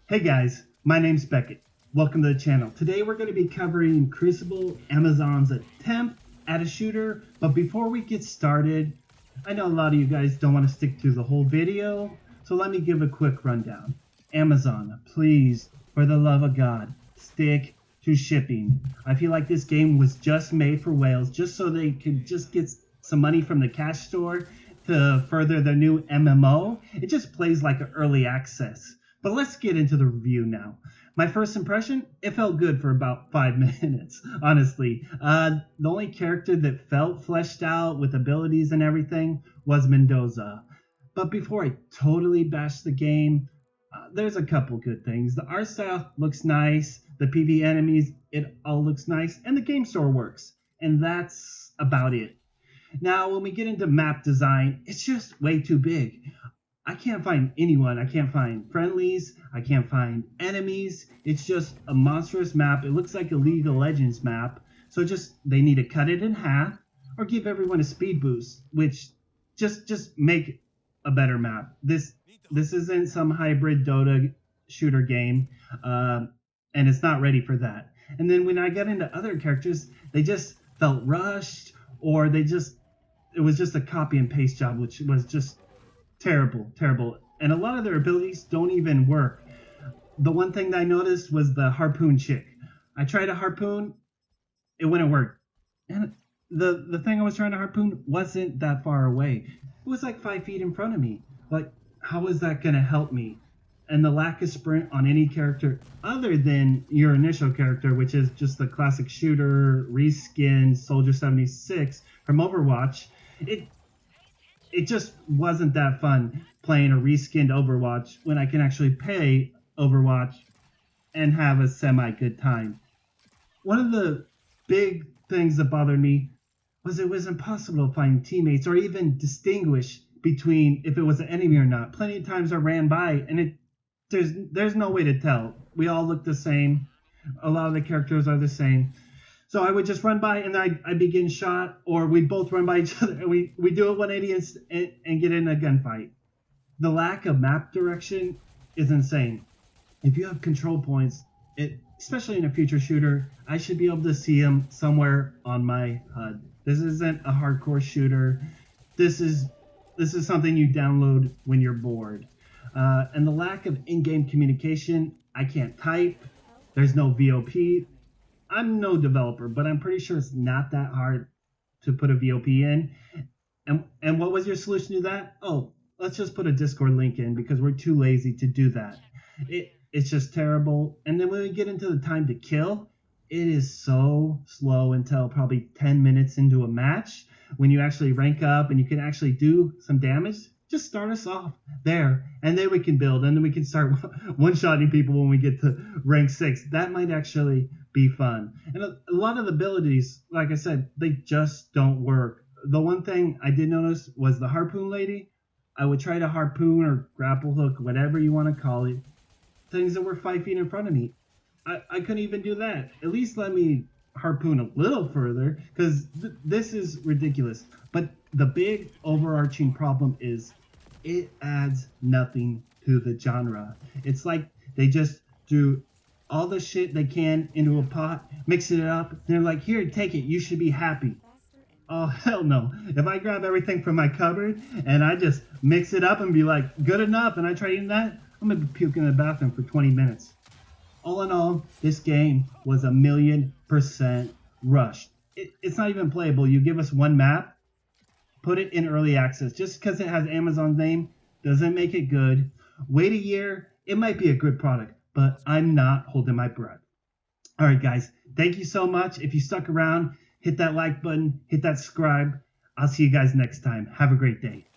Hey guys, my name's Beckett. Welcome to the channel. Today we're going to be covering Crucible, Amazon's attempt at a shooter. But before we get started, I know a lot of you guys don't want to stick through the whole video, so let me give a quick rundown. Amazon, please, for the love of God, stick to shipping. I feel like this game was just made for whales, just so they could just get some money from the cash store to further their new MMO. It just plays like an early access. But let's get into the review now. My first impression, it felt good for about 5 minutes, honestly. The only character that felt fleshed out with abilities and everything was Mendoza. But before I totally bash the game, there's a couple good things. The art style looks nice, the PvE enemies, it all looks nice, and the game store works. And that's about it. Now, when we get into map design, it's just way too big. I can't find anyone. I can't find friendlies. I can't find enemies. It's just a monstrous map. It looks like a League of Legends map. So they need to cut it in half or give everyone a speed boost, which just make a better map. This isn't some hybrid Dota shooter game, and it's not ready for that. And then when I got into other characters, they just felt rushed, or it was just a copy and paste job, which was just terrible. And a lot of their abilities don't even work. The one thing that I noticed was the harpoon chick. I tried a harpoon, it wouldn't work. And the thing I was trying to harpoon wasn't that far away. It was like 5 feet in front of me. Like, how is that going to help me? And the lack of sprint on any character other than your initial character, which is just the classic shooter, reskin Soldier 76 from Overwatch, it just wasn't that fun playing a reskinned Overwatch when I can actually play Overwatch and have a semi-good time. One of the big things that bothered me was it was impossible to find teammates or even distinguish between if it was an enemy or not. Plenty of times I ran by and there's no way to tell. We all look the same. A lot of the characters are the same. So I would just run by and I'd begin shot, or we'd both run by each other and we do a 180 and get in a gunfight. The lack of map direction is insane. If you have control points, especially in a future shooter, I should be able to see them somewhere on my HUD. This isn't a hardcore shooter. This is something you download when you're bored. And the lack of in-game communication, I can't type. There's no VOP. I'm no developer, but I'm pretty sure it's not that hard to put a VOP in. And what was your solution to that? Oh, let's just put a Discord link in because we're too lazy to do that. It's just terrible. And then when we get into the time to kill, it is so slow until probably 10 minutes into a match. When you actually rank up and you can actually do some damage, just start us off there. And then we can build. And then we can start one-shotting people when we get to rank 6. That might actually be fun. And a lot of the abilities, like I said, they just don't work. The one thing I did notice was the harpoon lady. I would try to harpoon or grapple hook, whatever you want to call it, things that were 5 feet in front of me. I couldn't even do that. At least let me harpoon a little further, because this is ridiculous. But the big overarching problem is it adds nothing to the genre. It's like they just do all the shit they can into a pot, mix it up, and they're like, here, take it, you should be happy. Oh, hell no. If I grab everything from my cupboard and I just mix it up and be like, good enough, and I try eating that, I'm going to be puking in the bathroom for 20 minutes. All in all, this game was 1,000,000% rushed. It's not even playable. You give us one map, put it in early access. Just because it has Amazon's name doesn't make it good. Wait a year, it might be a good product, but I'm not holding my breath. All right, guys, thank you so much. If you stuck around, hit that like button, hit that subscribe. I'll see you guys next time. Have a great day.